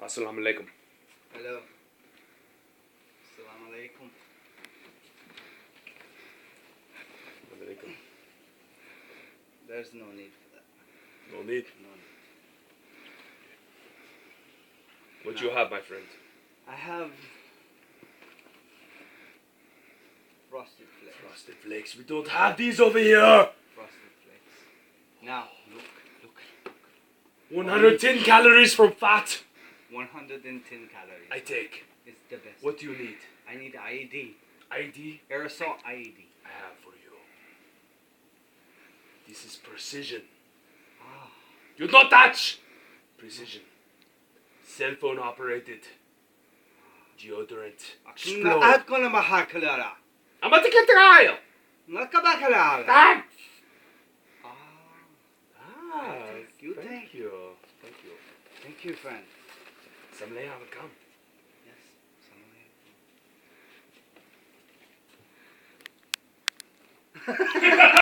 Assalamu alaikum. Hello. Assalamu alaikum. There's no need for that. No need. No need. What do you have, my friend? I have frosted flakes. Frosted flakes. We don't have these over here. Frosted flakes. Now, look. 110 calories from fat. 110 calories. I take. It's the best. What do you need? I need IED. ID? Aerosol IED. I have for you. This is precision. Ah. You don't touch. Precision. Cell phone operated. Deodorant. Explode. At ko na mahakalala. I'm about to get the aisle. Nakabakalala. Thanks. Ah. Thank you. Thank you. Thank you, friend. Samlaya will come. Yes. Assalamu alaikum.